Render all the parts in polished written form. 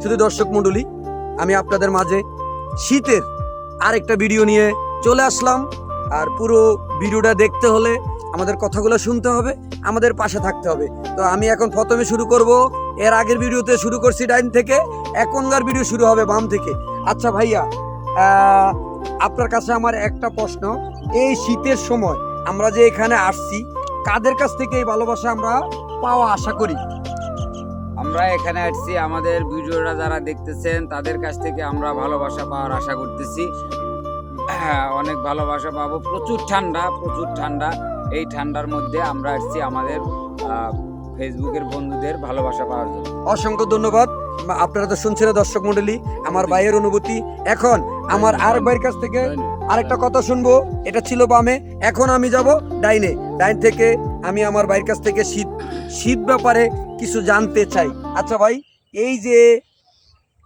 শুধু দর্শক মণ্ডলী, আমি আপনাদের মাঝে শীতের আরেকটা ভিডিও নিয়ে চলে আসলাম। আর পুরো ভিডিওটা দেখতে হলে আমাদের কথাগুলো শুনতে হবে, আমাদের পাশে থাকতে হবে। তো আমি এখন প্রথমে শুরু করব, এর আগের ভিডিওতে শুরু করছি ডাইন থেকে, এখনকার ভিডিও শুরু হবে বাম থেকে। আচ্ছা ভাইয়া, আপনার কাছে আমার একটা প্রশ্ন, এই শীতের সময় আমরা যে এখানে আসছি, কাদের কাছ থেকে এই ভালোবাসা আমরা পাওয়া আশা করি? আমরা এখানে আসছি আমাদের ভিডিওটা যারা দেখতেছেন তাদের কাছ থেকে আমরা ভালোবাসা পাওয়ার আশা করতেছি। অনেক ভালোবাসা পাবো। প্রচুর ঠান্ডা। এই ঠান্ডার মধ্যে আমরা আসছি আমাদের ফেসবুকের বন্ধুদের ভালোবাসা পাওয়ার জন্য। অসংখ্য ধন্যবাদ। আপনারা তো শুনছিলেন দর্শক মণ্ডলী, আমার ভাইয়ের অনুভূতি। এখন আমার আরেক ভাইয়ের কাছ থেকে আরেকটা কথা শুনবো। এটা ছিল বামে, এখন আমি যাব ডাইনে। ডাইন থেকে আমি আমার ভাইয়ের কাছ থেকে শীত ব্যাপারে কিছু জানতে চাই। আচ্ছা ভাই, এই যে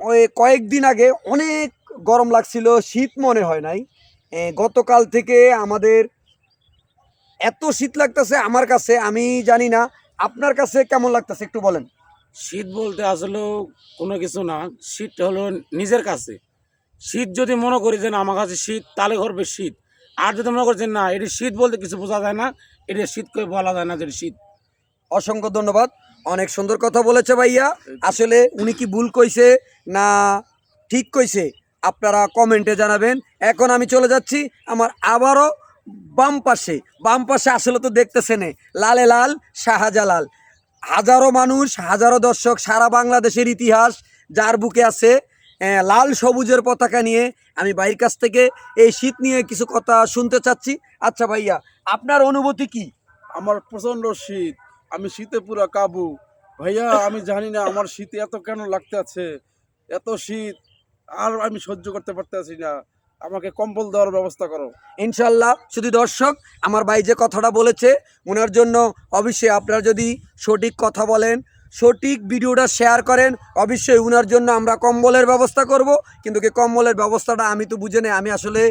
ওই কয়েকদিন আগে অনেক গরম লাগছিল, শীত মনে হয় নাই। গতকাল থেকে আমাদের এত শীত লাগতেছে আমার কাছে, আমি জানি না আপনার কাছে কেমন লাগতেছে, একটু বলেন। শীত বলতে আসলে কোনো কিছু না, শীত হলো নিজের কাছে। শীত যদি মনে করি যে না আমার কাছে শীত, তাহলে করবে শীত। আর যদি মনে করছেন না এটি শীত বলতে কিছু বোঝা যায় না, এটা শীত করে বলা যায় না যে শীত। অসংখ্য ধন্যবাদ, অনেক সুন্দর কথা বলেছে ভাইয়া। আসলে উনি কি ভুল কইছে না ঠিক কইছে আপনারা কমেন্টে জানাবেন। এখন আমি চলে যাচ্ছি আমার আবারও বাম পাশে আসলে তো দেখতেছেন লালে লাল শাহজালাল, হাজারো মানুষ, হাজারো দর্শক, সারা বাংলাদেশের ইতিহাস যার বুকে আছে লাল সবুজের পতাকা নিয়ে। আমি ভাইয়ের কাছ থেকে এই শীত নিয়ে কিছু কথা শুনতে চাচ্ছি। আচ্ছা ভাইয়া, আপনার অনুভূতি কি? আমার প্রচন্ড শীত, আমি শীতে পুরো কাবু ভাইয়া। আমি জানি না আমার শীতে এত কেন লাগতে আছে, এত শীত আর আমি সহ্য করতে পারতেছি না। আমাকে কম্বল দেওয়ার ব্যবস্থা করো ইনশাল্লাহ। শুধু দর্শক, আমার ভাই যে কথাটা বলেছে ওনার জন্য অবশ্যই আপনারা যদি সঠিক কথা বলেন, সঠিক ভিডিওটা শেয়ার করেন, অবশ্যই ওনার জন্য আমরা কম্বলের ব্যবস্থা করব। কিন্তু কি কম্বলের ব্যবস্থাটা আমি তো বুঝে নেই, আমি আসলে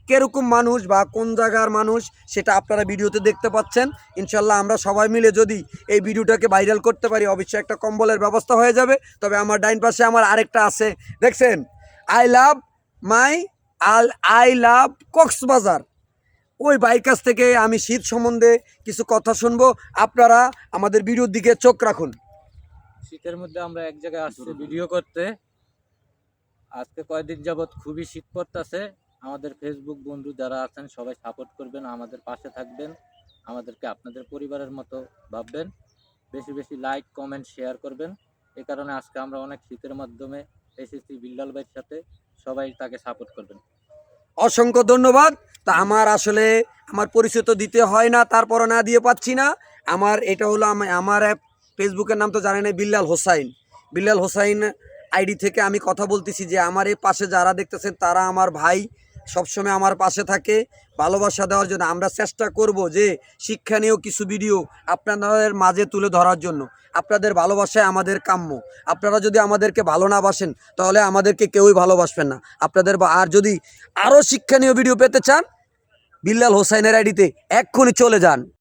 কিরকম মানুষ বা কোন জায়গার মানুষ সেটা আপনারা ভিডিওতে দেখতে পাচ্ছেন। ইনশাল্লাহ আমরা সবাই মিলে যদি এই ভিডিওটাকে ভাইরাল করতে পারি, অবশ্যই একটা কম্বলের ব্যবস্থা হয়ে যাবে। তবে আমার ডাইন পাশে আমার আরেকটা আছে, দেখছেন, আই লাভ কক্সবাজার। ওই বাইক কাছ থেকে আমি শীত সম্বন্ধে কিছু কথা শুনবো, আপনারা আমাদের ভিডিওর দিকে চোখ রাখুন। শীতের মধ্যে আমরা এক জায়গায় আসছি ভিডিও করতে। আজকে কয়েকদিন যাবৎ খুবই শীত পড়তেছে। আমাদের ফেসবুক বন্ধু যারা আছেন সবাই সাপোর্ট করবেন, আমাদের পাশে থাকবেন, আমাদেরকে আপনাদের পরিবারের মতো ভাববেন। বেশি বেশি লাইক কমেন্ট শেয়ার করবেন। এই কারণে আজকে আমরা অনেক শীতের মাধ্যমে এসেছি বিল্লাল ভাইয়ের সাথে, সবাই তাকে সাপোর্ট করবেন। অসংখ্য ধন্যবাদ। তা আমার আসলে আমার পরিচয় তো দিতে হয় না, তারপরও না দিয়ে পাচ্ছি না। আমার এটা হলো আমার ফেসবুকের নাম তো জানেন, বিল্লাল হোসাইন আইডি থেকে আমি কথা বলতেছি যে আমার এই পাশে যারা দেখতেছেন তারা আমার ভাই, সবসময় আমার পাশে থাকে ভালোবাসা দেওয়ার জন্য। আমরা চেষ্টা করব যে শিক্ষণীয় কিছু ভিডিও আপনাদের মাঝে তুলে ধরার জন্য। আপনাদের ভালোবাসায় আমাদের কাম্য। আপনারা যদি আমাদেরকে ভালো না বাসেন তাহলে আমাদেরকে কেউই ভালোবাসবেন না আপনাদের। আর যদি আরও শিক্ষণীয় ভিডিও পেতে চান, বিল্লাল হোসাইনের আইডিতে এক্ষুনি চলে যান।